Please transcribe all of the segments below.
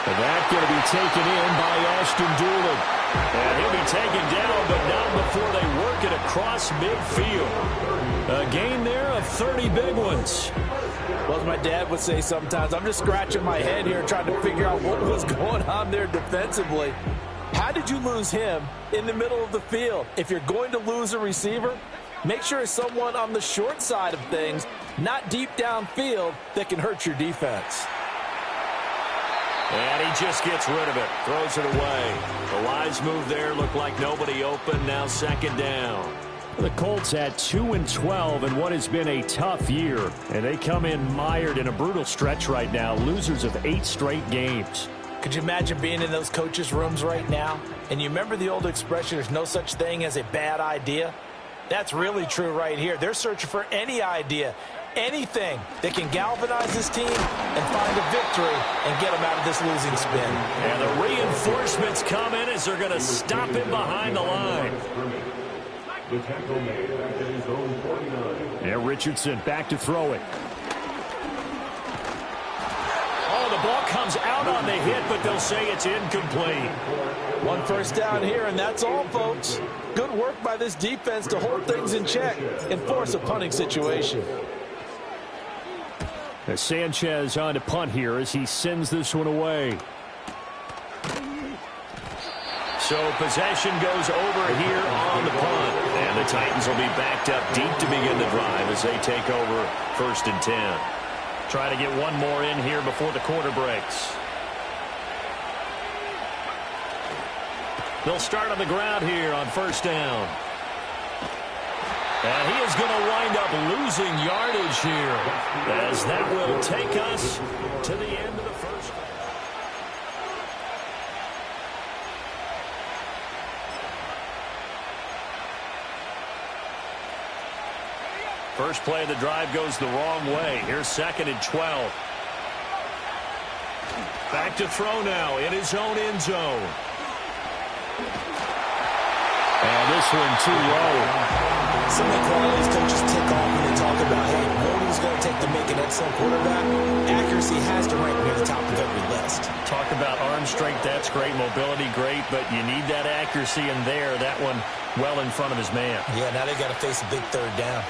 And that's going to be taken in by Ashton Dulin. And he'll be taken down, but not before they work it across midfield. A gain there of 30 big ones. Well, as my dad would say sometimes, I'm just scratching my head here trying to figure out what was going on there defensively. How did you lose him in the middle of the field? If you're going to lose a receiver, make sure it's someone on the short side of things, not deep downfield, that can hurt your defense. And he just gets rid of it, throws it away. The wise move there, looked like nobody open, now second down. The Colts had 2-12 in what has been a tough year, and they come in mired in a brutal stretch right now, losers of 8 straight games. Could you imagine being in those coaches' rooms right now? And you remember the old expression, there's no such thing as a bad idea? That's really true right here. They're searching for any idea, anything that can galvanize this team and find a victory and get them out of this losing spin. And the reinforcements come in as they're going to stop him behind the line. Yeah, Richardson back to throw it. Oh, the ball comes out on the hit, but they'll say it's incomplete. 1 first down here, and that's all, folks. Good work by this defense to hold things in check and force a punting situation. As Sanchez on to punt here as he sends this one away. So possession goes over here on the punt. And the Titans will be backed up deep to begin the drive as they take over 1st and 10. Try to get one more in here before the quarter breaks. They'll start on the ground here on 1st down. And he is going to wind up losing yardage here as that will take us to the end of the first. First play of the drive goes the wrong way. Here's 2nd and 12. Back to throw now in his own end zone. And this one too low. Some of the qualities coaches tick off when they talk about, hey, what is going to take to make an excellent quarterback? Accuracy has to rank near the top of every list. Talk about arm strength, that's great. Mobility, great. But you need that accuracy in there. That one well in front of his man. Yeah, now they've got to face a big 3rd down.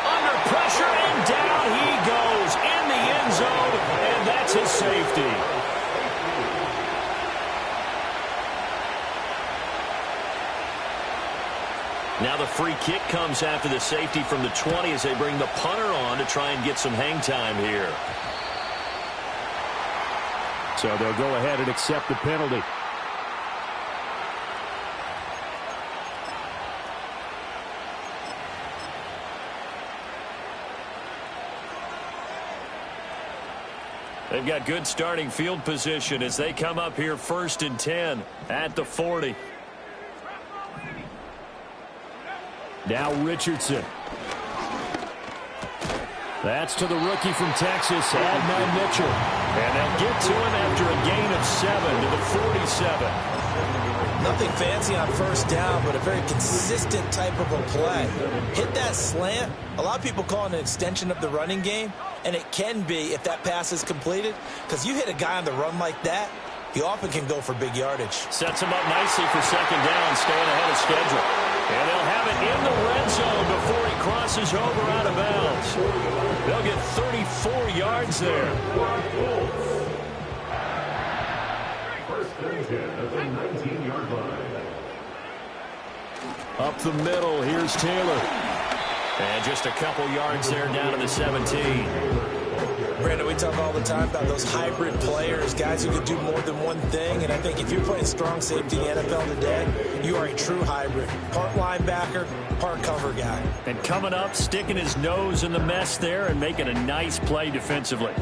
Under pressure, and down he goes in the end zone, and that's his safety. Now the free kick comes after the safety from the 20 as they bring the punter on to try and get some hang time here. So they'll go ahead and accept the penalty. They've got good starting field position as they come up here 1st and 10 at the 40. Now Richardson. That's to the rookie from Texas, Adnan Mitchell. And they'll get to him after a gain of 7 to the 47. Nothing fancy on 1st down, but a very consistent type of a play. Hit that slant. A lot of people call it an extension of the running game, and it can be if that pass is completed, because you hit a guy on the run like that, he often can go for big yardage. Sets him up nicely for 2nd down, staying ahead of schedule. And they'll have it in the red zone before he crosses over out of bounds. They'll get 34 yards there. Up the middle, here's Taylor. And just a couple yards there down to the 17. Brandon, we talk all the time about those hybrid players, guys who can do more than one thing, and I think if you're playing strong safety in the NFL today, you are a true hybrid. Part linebacker, part cover guy. And coming up, sticking his nose in the mess there and making a nice play defensively.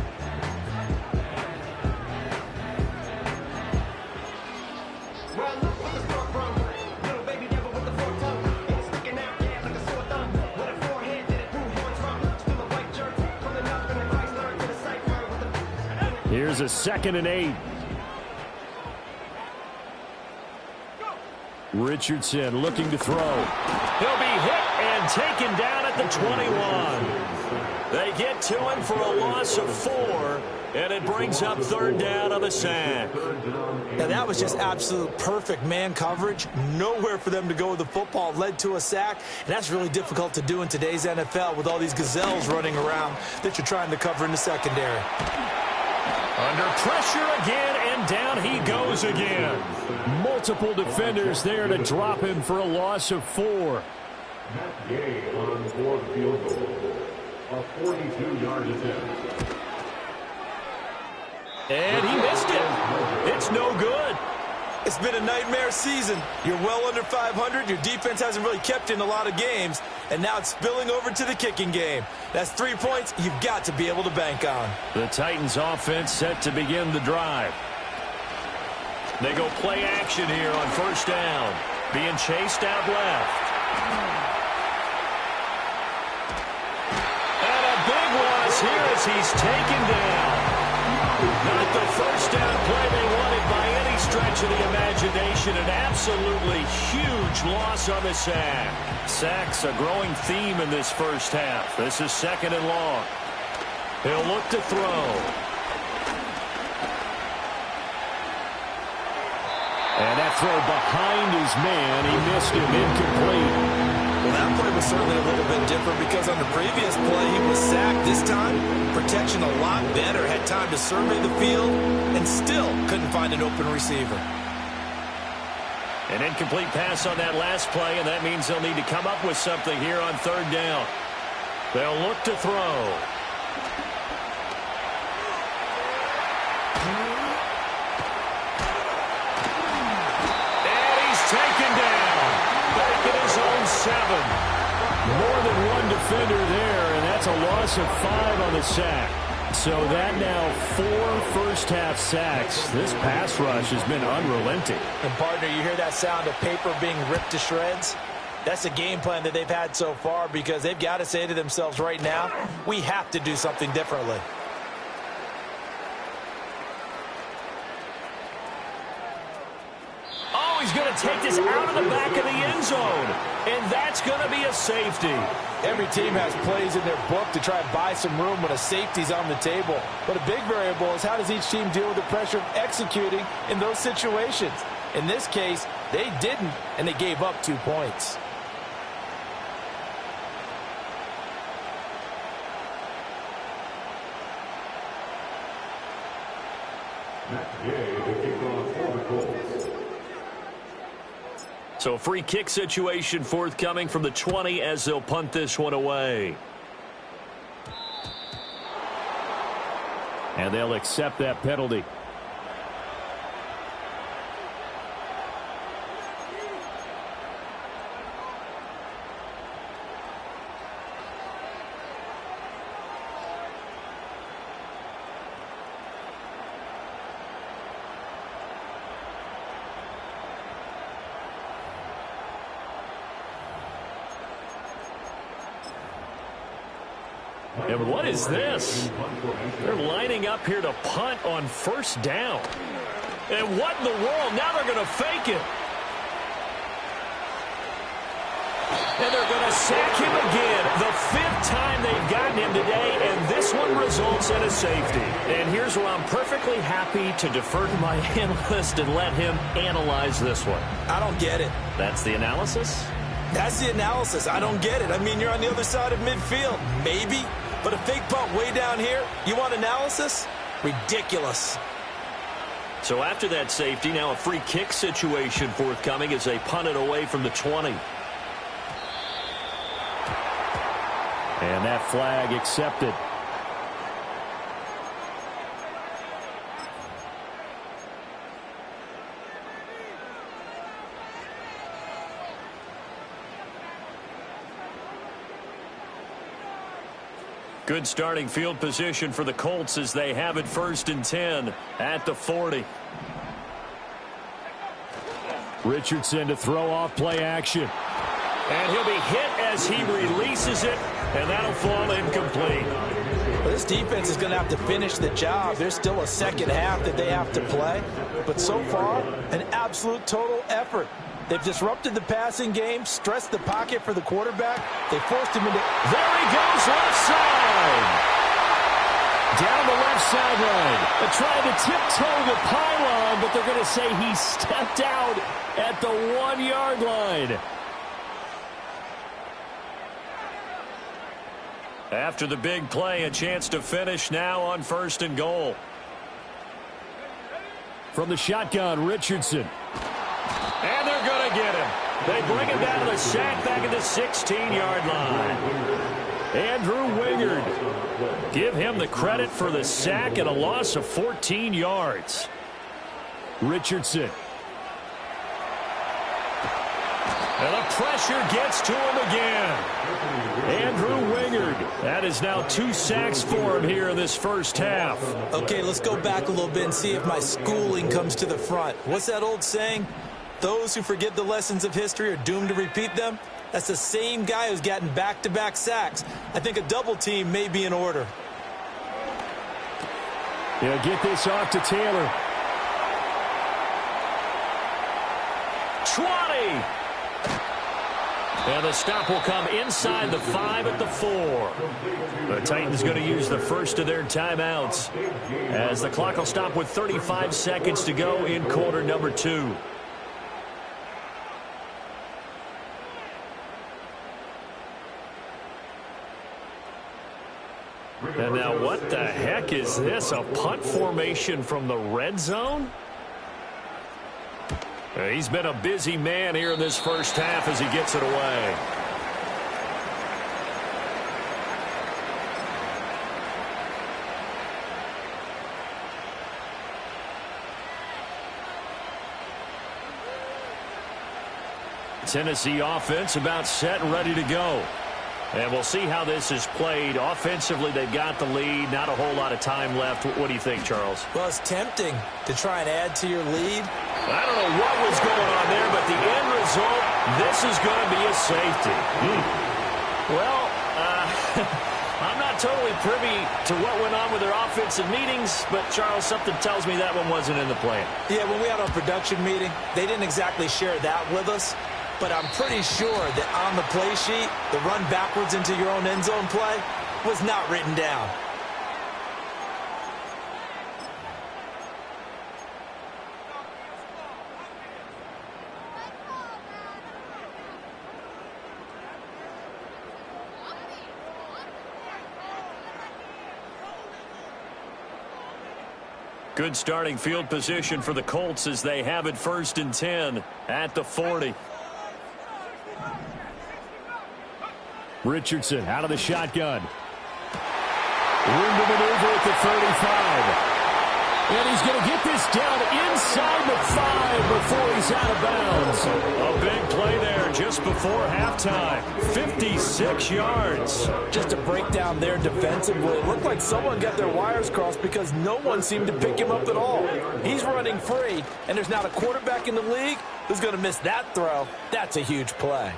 Here's a 2nd and 8. Richardson looking to throw. He'll be hit and taken down at the 21. They get to him for a loss of 4, and it brings up third down on the sack. Now, that was just absolute perfect man coverage. Nowhere for them to go with the football. Led to a sack, and that's really difficult to do in today's NFL with all these gazelles running around that you're trying to cover in the secondary. Under pressure again, and down he goes again. Multiple defenders there to drop him for a loss of 4. Matt Gay on the fourth field goal. A 42-yard attempt. And he missed it. It's no good. It's been a nightmare season. You're well under 500. Your defense hasn't really kept you in a lot of games. And now it's spilling over to the kicking game. That's 3 points you've got to be able to bank on. The Titans offense set to begin the drive. They go play action here on first down. Being chased out left. And a big loss here as he's taken down. Not the first down play they wanted by any stretch of the imagination. An absolutely huge loss on the sack. Sacks a growing theme in this first half. This is second and long. He'll look to throw. And that throw behind his man. He missed him, incomplete. Well, that play was certainly a little bit different because on the previous play, he was sacked. This time, protection a lot better. Had time to survey the field and still couldn't find an open receiver. An incomplete pass on that last play, and that means they'll need to come up with something here on third down. They'll look to throw. And he's taken down. Making his own 7. More than one defender there, and that's a loss of 5 on the sack. So that now 4 first-half sacks. This pass rush has been unrelenting. And, partner, you hear that sound of paper being ripped to shreds? That's the game plan that they've had so far because they've got to say to themselves right now, we have to do something differently. Oh, he's going to take this out of the back of the end zone. And that's going to be a safety. Every team has plays in their book to try and buy some room when a safety's on the table. But a big variable is how does each team deal with the pressure of executing in those situations. In this case, they didn't, and they gave up 2 points. Matt Gay, the kickoff for the Colts. So free kick situation forthcoming from the 20 as they'll punt this one away. And they'll accept that penalty. And what is this? They're lining up here to punt on first down. And what in the world? Now they're going to fake it. And they're going to sack him again. The 5th time they've gotten him today, and this one results in a safety. And here's where I'm perfectly happy to defer to my analyst and let him analyze this one. I don't get it. That's the analysis? That's the analysis. I don't get it. I mean, you're on the other side of midfield. Maybe. But a fake punt way down here, you want analysis? Ridiculous. So after that safety, now a free kick situation forthcoming as they punt it away from the 20. And that flag accepted. Good starting field position for the Colts as they have it 1st and 10 at the 40. Richardson to throw off play action. And he'll be hit as he releases it, and that'll fall incomplete. Well, this defense is going to have to finish the job. There's still a second half that they have to play. But so far, an absolute total effort. They've disrupted the passing game, stressed the pocket for the quarterback. They forced him into... There he goes left side. sideline. They're trying to tiptoe the pylon, but they're going to say he stepped out at the 1-yard line. After the big play, a chance to finish now on 1st and goal. From the shotgun, Richardson. And they're going to get him. They bring him down to the sack back at the 16-yard line. Andrew Wingard. Give him the credit for the sack and a loss of 14 yards. Richardson. And the pressure gets to him again. Andrew Wingard. That is now 2 sacks for him here in this first half. Okay, let's go back a little bit and see if my schooling comes to the front. What's that old saying? Those who forget the lessons of history are doomed to repeat them. That's the same guy who's gotten back-to-back sacks. I think a double team may be in order. Yeah, get this off to Taylor. 20. And the stop will come inside the 5 at the 4. The Titans going to use the first of their timeouts as the clock will stop with 35 seconds to go in quarter number 2. And now what the heck is this? A punt formation from the red zone? He's been a busy man here in this first half as he gets it away. Tennessee offense about set and ready to go. And we'll see how this is played. Offensively, they've got the lead. Not a whole lot of time left. What do you think, Charles? Well, it's tempting to try and add to your lead. I don't know what was going on there, but the end result, this is going to be a safety. Well, I'm not totally privy to what went on with their offensive meetings, but, Charles, something tells me that one wasn't in the plan. Yeah, when we had our production meeting, they didn't exactly share that with us. But I'm pretty sure that on the play sheet, the run backwards into your own end zone play was not written down. Good starting field position for the Colts as they have it 1st and 10 at the 40. Richardson out of the shotgun. Room to maneuver at the 35. And he's going to get this down inside the 5 before he's out of bounds. A big play there just before halftime. 56 yards. Just a breakdown there defensively. It looked like someone got their wires crossed because no one seemed to pick him up at all. He's running free, and there's not a quarterback in the league who's going to miss that throw. That's a huge play.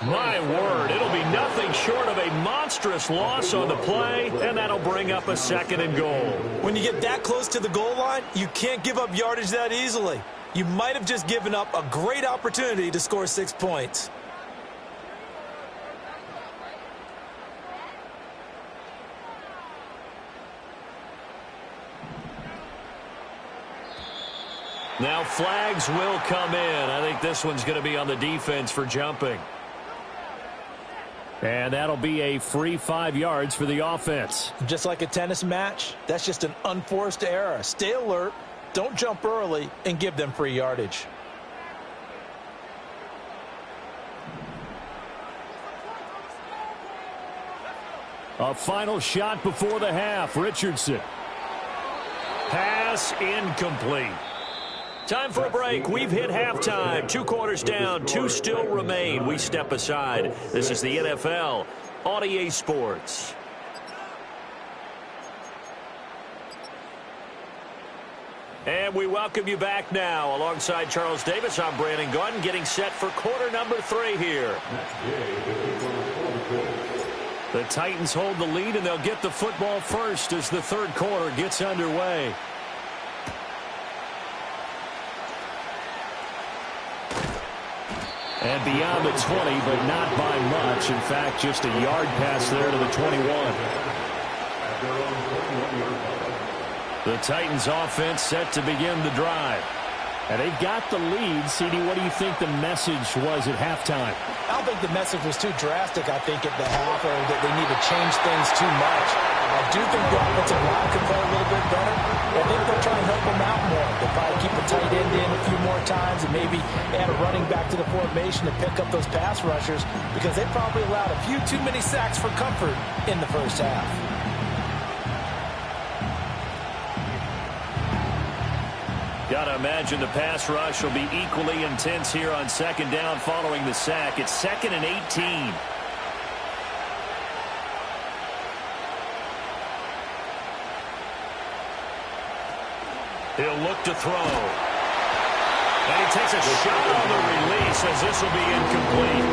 My word, it'll be nothing short of a monstrous loss on the play, and that'll bring up a 2nd and goal. When you get that close to the goal line, you can't give up yardage that easily. You might have just given up a great opportunity to score 6 points. Now flags will come in. I think this one's going to be on the defense for jumping. And that'll be a free 5 yards for the offense. Just like a tennis match, that's just an unforced error. Stay alert, don't jump early, and give them free yardage. A final shot before the half. Richardson. Pass incomplete. Time for a break. We've hit halftime. 2 quarters down. 2 still remain. We step aside. This is the NFL on EA Sports. And we welcome you back now. Alongside Charles Davis, I'm Brandon Gunn, getting set for quarter number 3 here. The Titans hold the lead, and they'll get the football first as the 3rd quarter gets underway. And beyond the 20, but not by much. In fact, just a yard pass there to the 21. The Titans offense set to begin the drive. And they've got the lead. CD, what do you think the message was at halftime? I don't think the message was too drastic, I think, at the half, or that they need to change things too much. I do think the offensive line could play a little bit better. I think they'll try and help them out more. They'll probably keep a tight end in a few more times and maybe add a running back to the formation to pick up those pass rushers, because they probably allowed a few too many sacks for comfort in the first half. Got to imagine the pass rush will be equally intense here on second down following the sack. It's 2nd and 18. He'll look to throw. And he takes a shot on the release as this will be incomplete.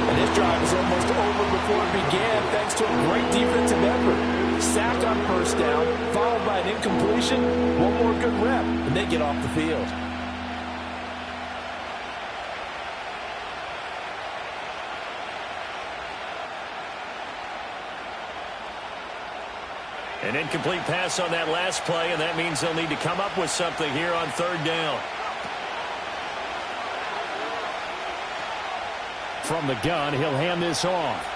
And this drive is almost over before it began thanks to a great defensive effort. Sack on first down, followed by an incompletion. One more good rep, and they get off the field. An incomplete pass on that last play, and that means they'll need to come up with something here on third down. From the gun, he'll hand this off.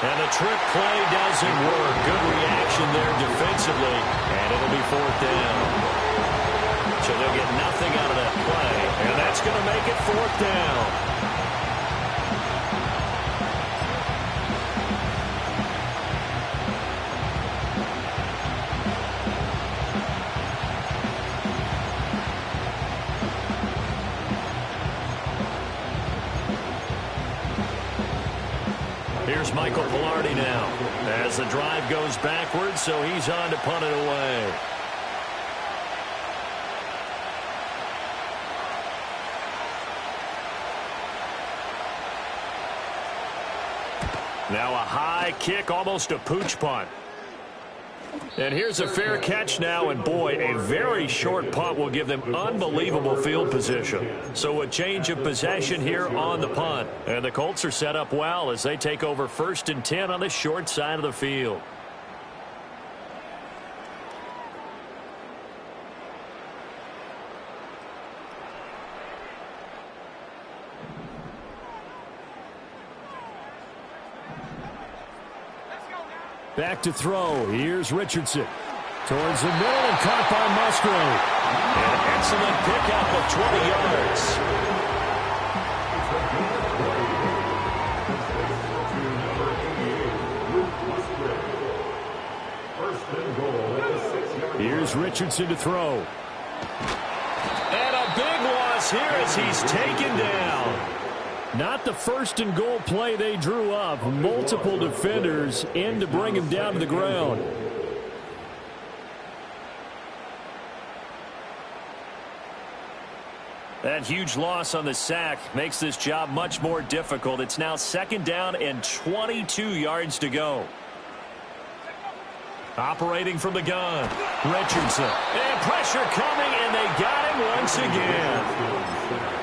And the trick play doesn't work. Good reaction there defensively, and it'll be fourth down. So they'll get nothing out of that play, and that's going to make it fourth down. Here's Michael Pilardi now as the drive goes backwards, so he's on to punt it away. Now a high kick, almost a pooch punt. And here's a fair catch now, and boy, a very short punt will give them unbelievable field position. So a change of possession here on the punt. And the Colts are set up well as they take over 1st and 10 on the short side of the field. Back to throw. Here's Richardson. Towards the middle and caught by Musgrave. An excellent pickup of 20 yards. Here's Richardson to throw. And a big loss here as he's taken down. Not the 1st and goal play they drew up. Multiple defenders in to bring him down to the ground. That huge loss on the sack makes this job much more difficult. It's now 2nd down and 22 yards to go. Operating from the gun, Richardson. And pressure coming, and they got him once again.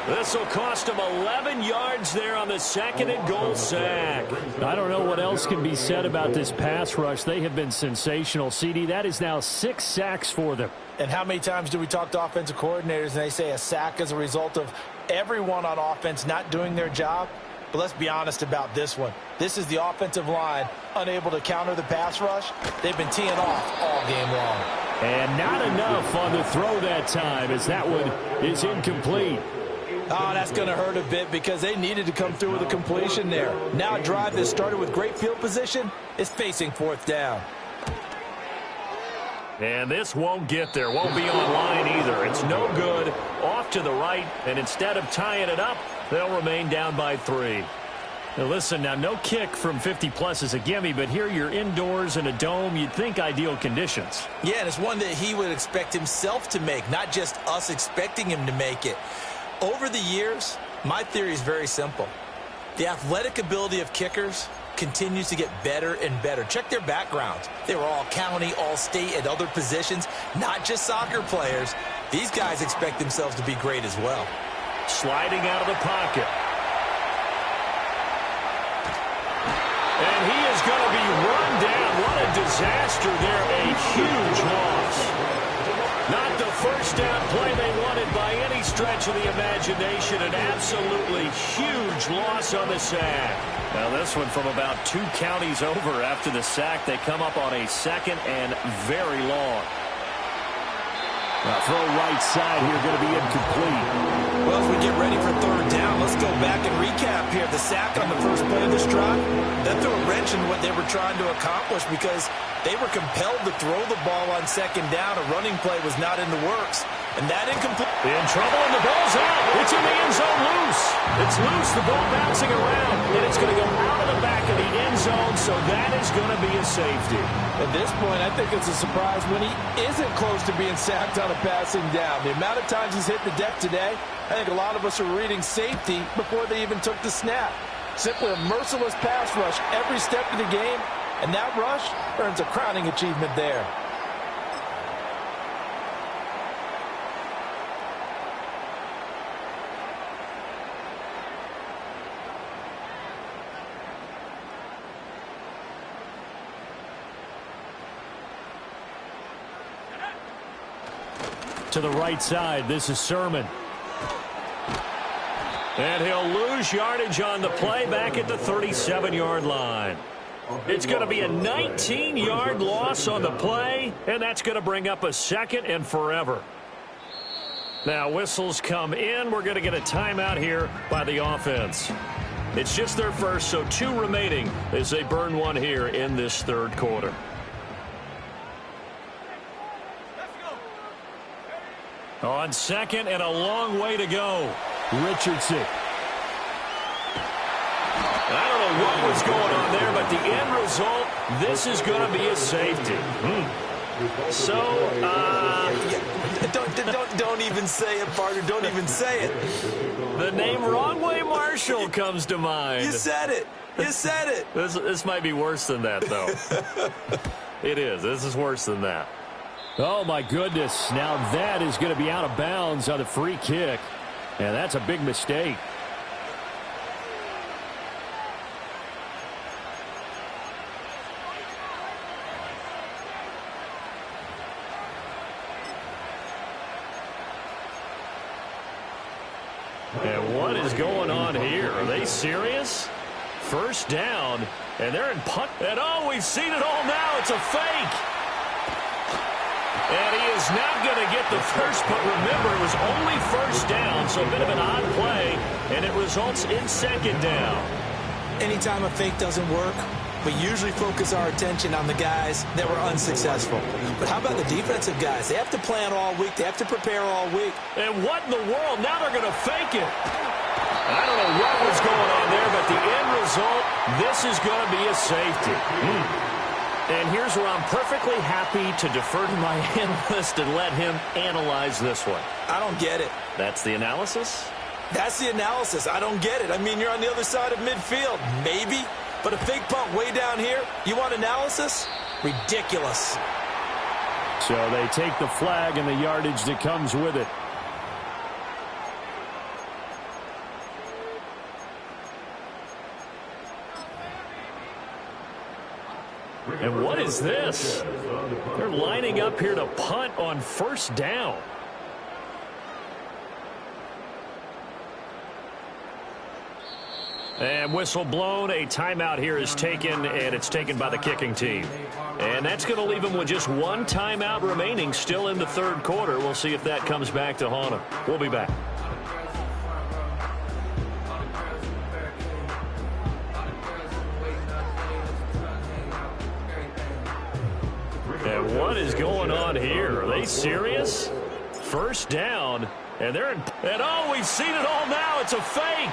This will cost him 11 yards there on the 2nd and goal sack. I don't know what else can be said about this pass rush. They have been sensational. CD, that is now 6 sacks for them. And how many times do we talk to offensive coordinators and they say a sack is a result of everyone on offense not doing their job? But let's be honest about this one. This is the offensive line unable to counter the pass rush. They've been teeing off all game long. And not enough on the throw that time as that one is incomplete. Oh, that's going to hurt a bit because they needed to come through with a completion there. Now a drive that started with great field position is facing 4th down. And this won't get there. Won't be on line either. It's no good. Off to the right. And instead of tying it up, they'll remain down by 3. Now listen, now no kick from 50-plus is a gimme, but here you're indoors in a dome. You'd think ideal conditions. Yeah, and it's one that he would expect himself to make, not just us expecting him to make it. Over the years, my theory is very simple. The athletic ability of kickers continues to get better and better. Check their backgrounds. They were all county, all state, at other positions, not just soccer players. These guys expect themselves to be great as well. sliding out of the pocket. And he is going to be run down. What a disaster there. A huge loss. Not the first down play they wanted by any stretch of the imagination. An absolutely huge loss on the sack. Now this one from about 2 counties over after the sack. They come up on a 2nd and very long. Now throw right side here, going to be incomplete. Well, as we get ready for 3rd down, let's go back and recap here. The sack on the first play of this drive, that threw a wrench in what they were trying to accomplish because they were compelled to throw the ball on 2nd down. A running play was not in the works. And that incomplete. In trouble, and the ball's out. It's in the end zone loose. It's loose, the ball bouncing around, and it's going to go out of the back of the end zone, so that is going to be a safety. At this point, I think it's a surprise when he isn't close to being sacked on a passing down. The amount of times he's hit the deck today, I think a lot of us are reading safety before they even took the snap. Simply a merciless pass rush every step of the game, and that rush earns a crowning achievement there. To the right side, this is Sermon. And he'll lose yardage on the play back at the 37-yard line. It's going to be a 19-yard loss on the play, and that's going to bring up a 2nd and forever. Now whistles come in. We're going to get a timeout here by the offense. It's just their first, so 2 remaining as they burn one here in this 3rd quarter. On 2nd and a long way to go. Richardson. I don't know what was going on there, but the end result, this is going to be a safety. So, Don't even say it, partner. Don't even say it. The name Wrong Way Marshall comes to mind. You said it. You said it. This might be worse than that, though. It is. This is worse than that. Oh, my goodness. Now that is going to be out of bounds on the free kick. And that's a big mistake. And what is going on here? Are they serious? First down, and they're in punt. And oh, we've seen it all now. It's a fake. And he is not going to get the first, but remember, it was only first down, so a bit of an odd play, and it results in 2nd down. Anytime a fake doesn't work, we usually focus our attention on the guys that were unsuccessful. But how about the defensive guys? They have to plan all week. They have to prepare all week. And what in the world? Now they're going to fake it. I don't know what was going on there, but the end result, this is going to be a safety. And here's where I'm perfectly happy to defer to my analyst and let him analyze this one. I don't get it. That's the analysis? That's the analysis. I don't get it. I mean, you're on the other side of midfield. Maybe. But a fake punt way down here, you want analysis? Ridiculous. So they take the flag and the yardage that comes with it. And what is this? They're lining up here to punt on first down. And whistle blown. A timeout here is taken, and it's taken by the kicking team. And that's going to leave them with just 1 timeout remaining still in the 3rd quarter. We'll see if that comes back to haunt them. We'll be back. And what is going on here? Are they serious? First down, and they're in. And oh, we've seen it all now. It's a fake.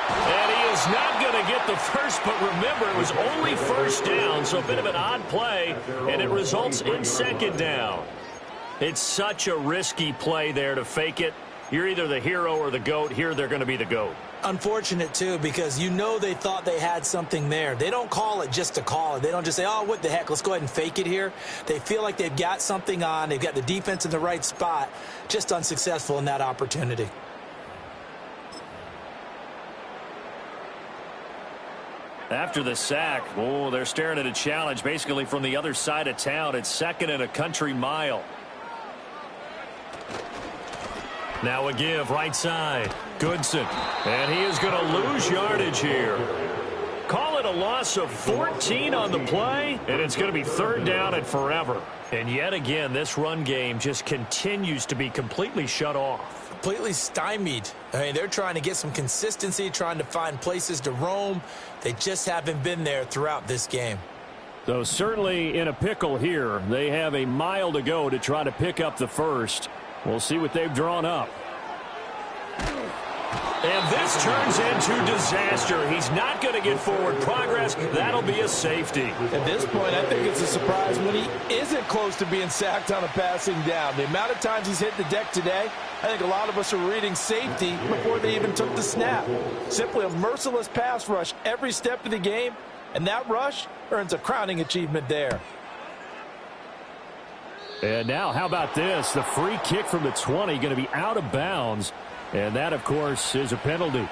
And he is not going to get the first, but remember, it was only first down, so a bit of an odd play, and it results in 2nd down. It's such a risky play there to fake it. You're either the hero or the GOAT. Here they're going to be the GOAT. Unfortunate, too, because you know they thought they had something there. They don't call it just to call it. They don't just say, oh, what the heck, let's go ahead and fake it here. They feel like they've got something on. They've got the defense in the right spot. Just unsuccessful in that opportunity. After the sack, oh, they're staring at a challenge basically from the other side of town. It's 2nd and a country mile. Now a give right side. Goodson. And he is going to lose yardage here. Call it a loss of 14 on the play, and it's going to be 3rd down and forever. And yet again, this run game just continues to be completely shut off. Completely stymied. I mean, they're trying to get some consistency, trying to find places to roam. They just haven't been there throughout this game. So certainly in a pickle here. They have a mile to go to try to pick up the first. We'll see what they've drawn up. And this turns into disaster. He's not going to get forward progress. That'll be a safety. At this point, I think it's a surprise when he isn't close to being sacked on a passing down. The amount of times he's hit the deck today, I think a lot of us are reading safety before they even took the snap. Simply a merciless pass rush every step of the game, and that rush earns a crowning achievement there. And now, how about this? The free kick from the 20 going to be out of bounds. And that, of course, is a penalty.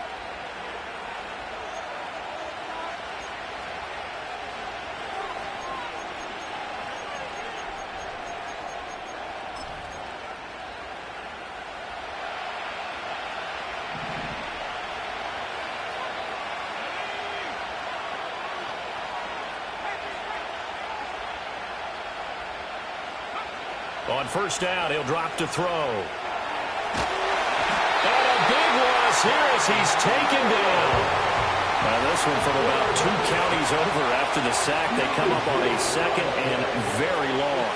On 1st down, he'll drop to throw. Here as he's taken down. Now this one from about 2 counties over after the sack. They come up on a 2nd and very long.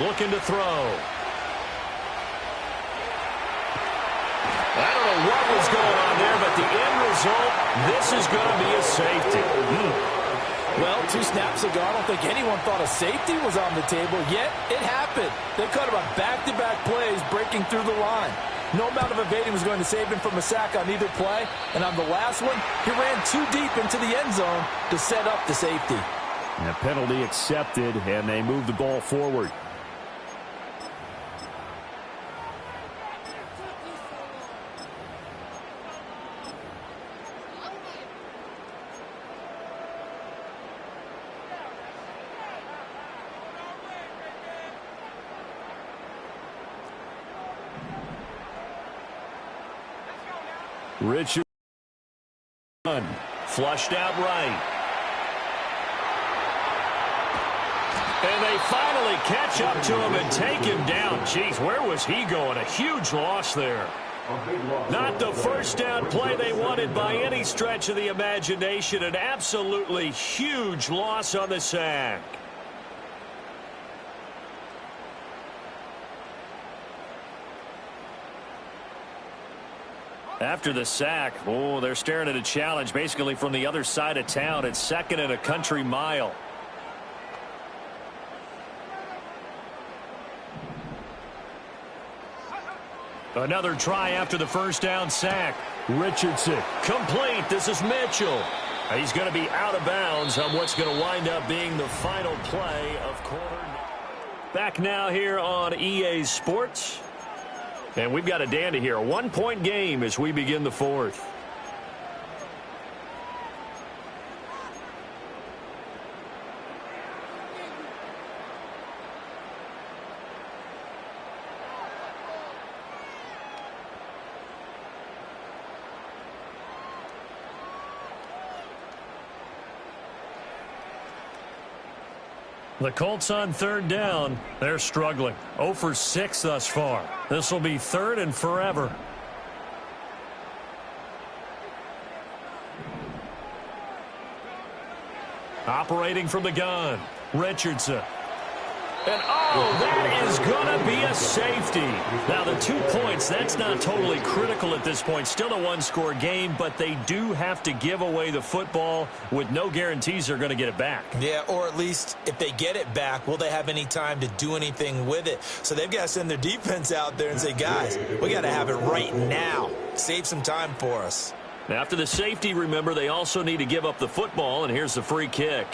Looking to throw. I don't know what was going on there, but the end result, this is going to be a safety. Well, 2 snaps ago, I don't think anyone thought a safety was on the table, yet it happened. They cut about back-to-back plays breaking through the line. No amount of evading was going to save him from a sack on either play, and on the last one, he ran too deep into the end zone to set up the safety. And a penalty accepted, and they move the ball forward. Richardson flushed out right. And they finally catch up to him and take him down. Jeez, where was he going? A huge loss there. Not the first down play they wanted by any stretch of the imagination. An absolutely huge loss on the sack. After the sack, oh, they're staring at a challenge basically from the other side of town. It's 2nd and a country mile. Another try after the first down sack. Richardson complete. This is Mitchell. He's going to be out of bounds on what's going to wind up being the final play of quarter. Back now here on EA Sports. And we've got a dandy here. A 1-point game as we begin the 4th. The Colts on 3rd down. They're struggling. 0 for 6 thus far. This will be 3rd and forever. Operating from the gun. Richardson. And, oh, that is going to be a safety. Now, the 2 points, that's not totally critical at this point. Still a one-score game, but they do have to give away the football with no guarantees they're going to get it back. Yeah, or at least if they get it back, will they have any time to do anything with it? So they've got to send their defense out there and say, guys, we got to have it right now. Save some time for us. After the safety, remember, they also need to give up the football, and here's the free kick.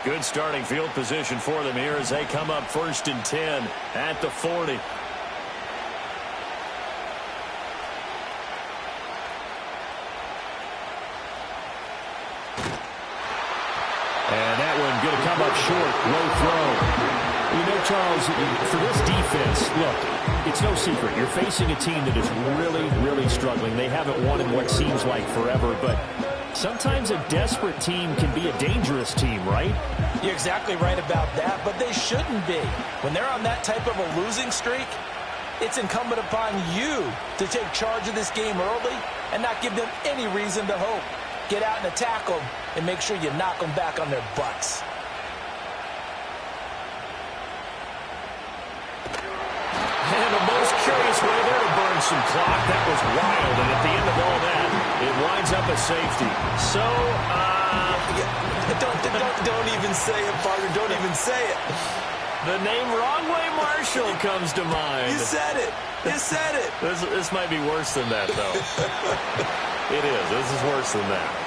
Good starting field position for them here as they come up 1st and 10 at the 40. And that one going to come up short. Low throw. You know, Charles, for this defense, look, it's no secret. You're facing a team that is really, really struggling. They haven't won in what seems like forever, but sometimes a desperate team can be a dangerous team, right? You're exactly right about that, but they shouldn't be. When they're on that type of a losing streak, it's incumbent upon you to take charge of this game early and not give them any reason to hope. Get out and attack them and make sure you knock them back on their butts. And the most curious way there to burn some clock. That was wild, and at the end of all that, it winds up a safety. So, Don't even say it, partner. Don't even say it. The name Wrong Way Marshall comes to mind. You said it. You said it. This might be worse than that, though. It is. This is worse than that.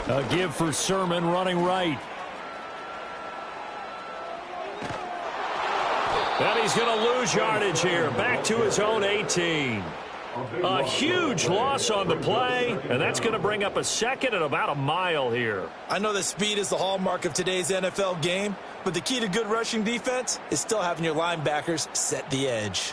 A give for Sermon running right. And he's going to lose yardage here. Back to his own 18. A huge loss on the play, and that's going to bring up a second at about a mile here. I know that speed is the hallmark of today's NFL game, but the key to good rushing defense is still having your linebackers set the edge.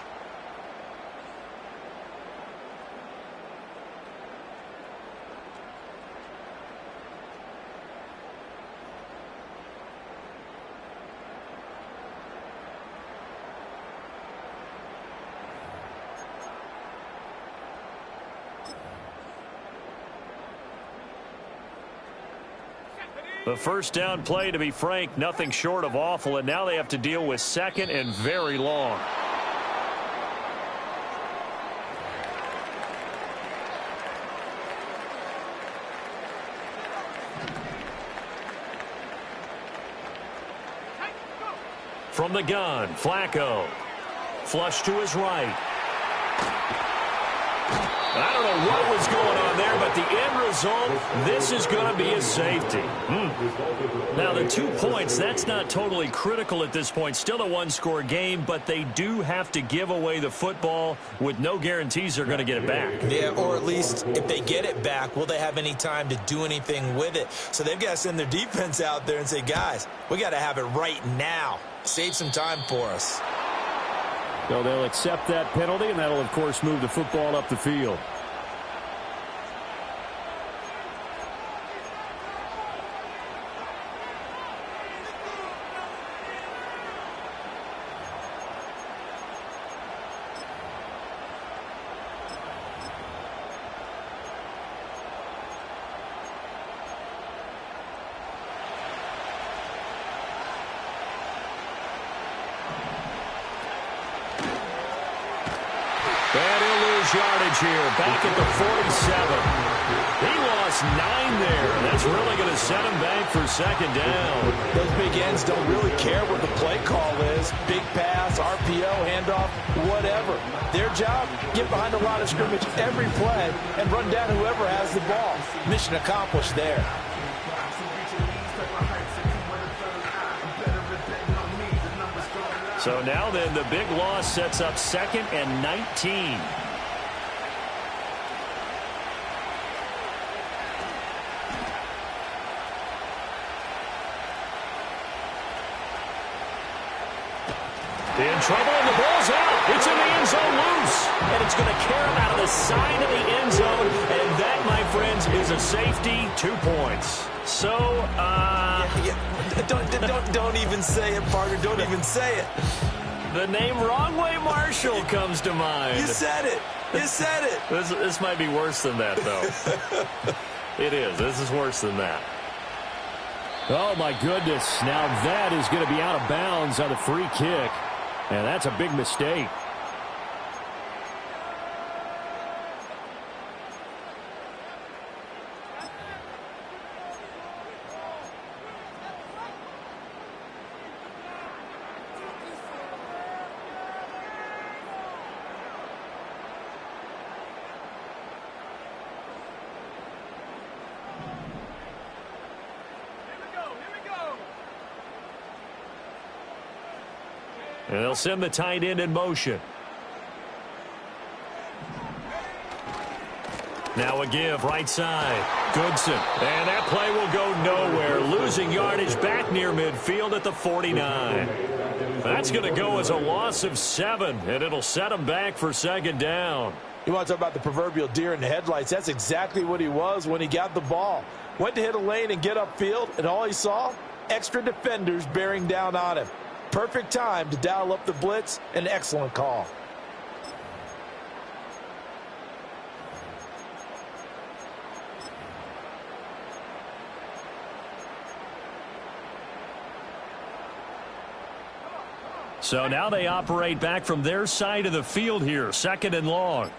The first down play, to be frank, nothing short of awful, and now they have to deal with 2nd and very long. From the gun, Flacco. Flush to his right. I don't know what was going on there, but the end result, this is going to be a safety. Now, the 2 points, that's not totally critical at this point. Still a one-score game, but they do have to give away the football with no guarantees they're going to get it back. Yeah, or at least if they get it back, will they have any time to do anything with it? So they've got to send their defense out there and say, guys, we got to have it right now. Save some time for us. So they'll accept that penalty, and that'll, of course, move the football up the field. Yardage here, back at the 47. He lost 9 there. That's really going to set him back for 2nd down. Those big ends don't really care what the play call is. Big pass, RPO, handoff, whatever. Their job, get behind a line of scrimmage every play and run down whoever has the ball. Mission accomplished there. So now then, the big loss sets up 2nd and 19. In trouble, and the ball's out. It's in the end zone loose. And it's going to carry him out of the side of the end zone. And that, my friends, is a safety, 2 points. So, Don't even say it, partner. Don't even say it. The name Wrong Way Marshall comes to mind. You said it. You said it. This might be worse than that, though. It is. This is worse than that. Oh, my goodness. Now that is going to be out of bounds on the free kick. And that's a big mistake. And they'll send the tight end in motion. Now a give, right side. Goodson. And that play will go nowhere. Losing yardage back near midfield at the 49. That's going to go as a loss of 7, and it'll set him back for second down. You want to talk about the proverbial deer in the headlights. That's exactly what he was when he got the ball. Went to hit a lane and get upfield, and all he saw? Extra defenders bearing down on him. Perfect time to dial up the blitz. An excellent call. So now they operate back from their side of the field here, second and long.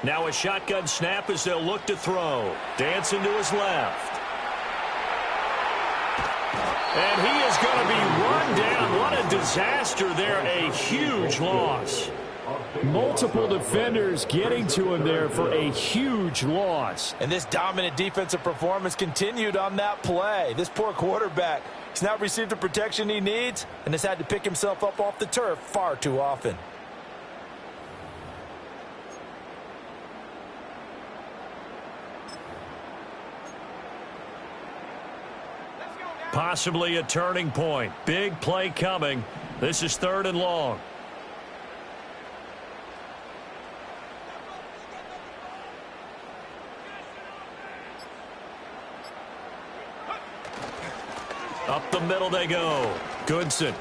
Now a shotgun snap as they'll look to throw. Dancing to his left. And he is going to be run down. What a disaster there. A huge loss. Multiple defenders getting to him there for a huge loss. And this dominant defensive performance continued on that play. This poor quarterback has not received the protection he needs and has had to pick himself up off the turf far too often. Possibly a turning point. Big play coming. This is third and long. Up the middle they go. Goodson.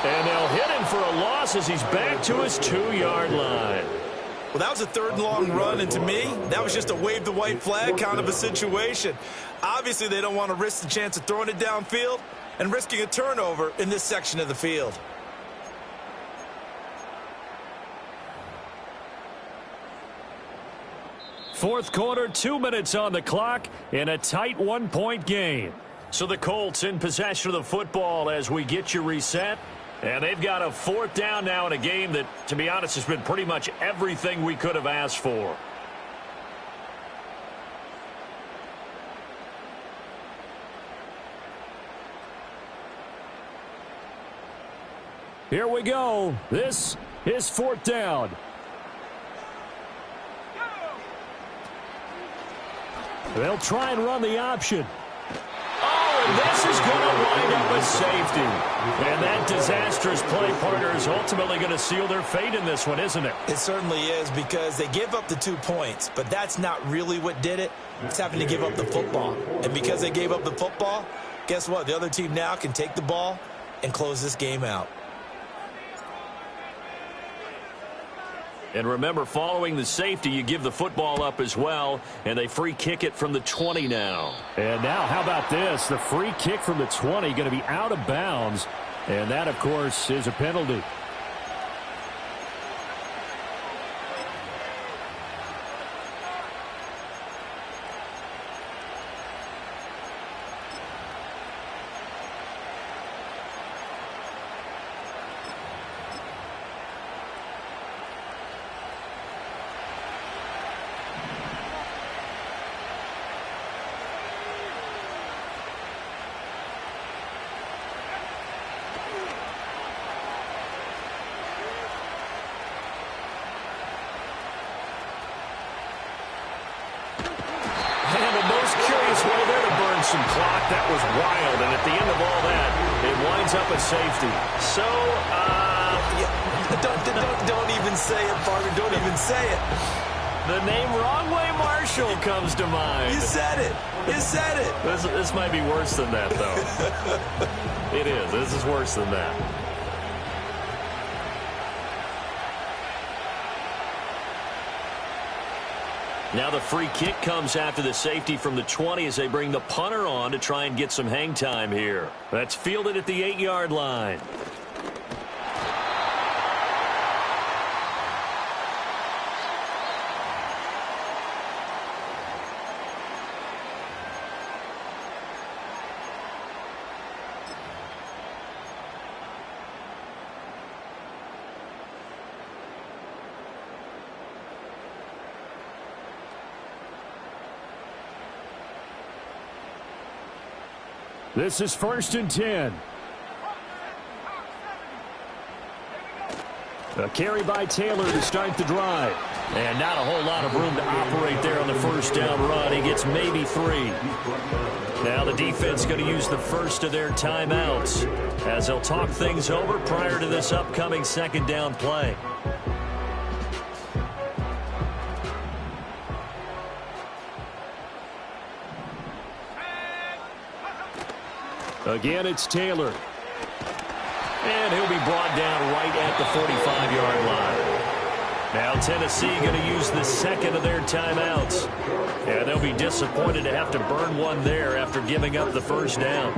And they'll hit him for a loss as he's back to his 2-yard line. Well, that was a third and long run, and to me, that was just a wave the white flag kind of a situation. Obviously, they don't want to risk the chance of throwing it downfield and risking a turnover in this section of the field. Fourth quarter, 2 minutes on the clock in a tight 1-point game. So the Colts in possession of the football as we get you reset. And they've got a fourth down now in a game that, to be honest, has been pretty much everything we could have asked for. Here we go. This is fourth down. They'll try and run the option. And this is going to wind up with safety. And that disastrous play, partner, is ultimately going to seal their fate in this one, isn't it? It certainly is, because they gave up the 2 points, but that's not really what did it. It's having to give up the football. And because they gave up the football, guess what? The other team now can take the ball and close this game out. And remember, following the safety, you give the football up as well, and they free kick it from the 20 now. And now, how about this? The free kick from the 20 going to be out of bounds, and that, of course, is a penalty. some clock. That was wild. And at the end of all that, it winds up a safety. So, don't even say it, partner. Don't even say it. The name Wrong Way Marshall comes to mind. You said it. You said it. This might be worse than that, though. It is. This is worse than that. Now the free kick comes after the safety from the 20 as they bring the punter on to try and get some hang time here. That's fielded at the 8-yard line. This is 1st and 10. A carry by Taylor to start the drive. And not a whole lot of room to operate there on the first down run. He gets maybe 3. Now the defense going to use the first of their timeouts as they'll talk things over prior to this upcoming second down play. Again, it's Taylor. And he'll be brought down right at the 45-yard line. Now Tennessee going to use the second of their timeouts. And they'll be disappointed to have to burn one there after giving up the first down.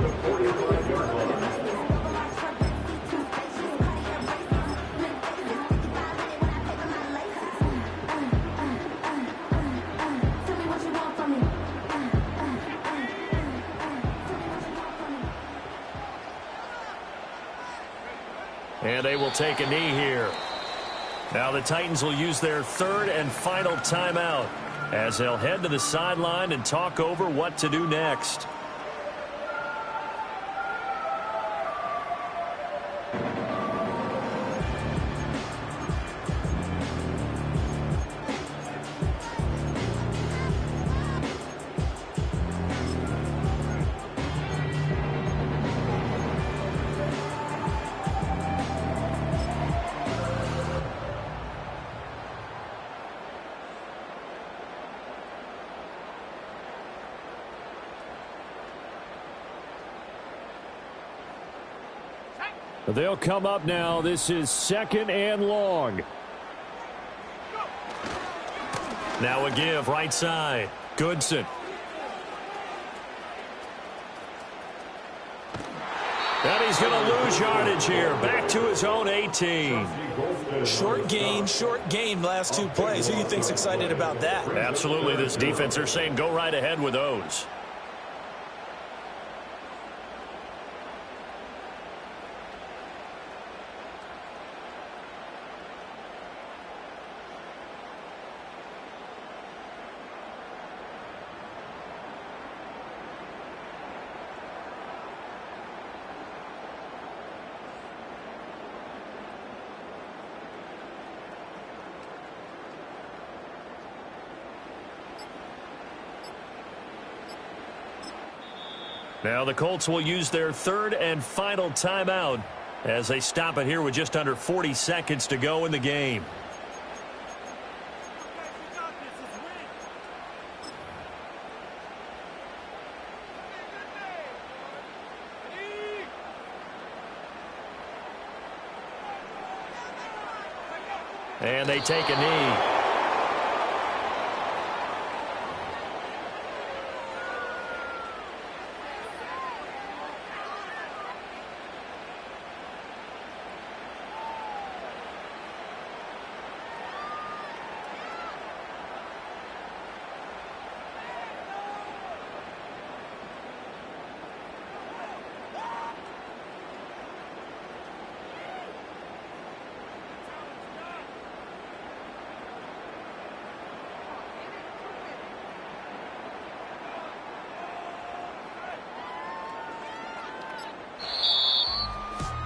And they will take a knee here. Now the Titans will use their third and final timeout as they'll head to the sideline and talk over what to do next. They'll come up now. This is 2nd and long. Now a give right side. Goodson. And he's going to lose yardage here. Back to his own 18. Short gain last 2 plays. Who do you think's excited about that? Absolutely. This defense, they're saying go right ahead with those. Now the Colts will use their third and final timeout as they stop it here with just under 40 seconds to go in the game. And they take a knee.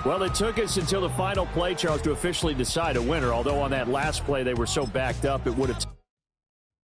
Well, it took us until the final play, Charles, to officially decide a winner, although on that last play they were so backed up it would have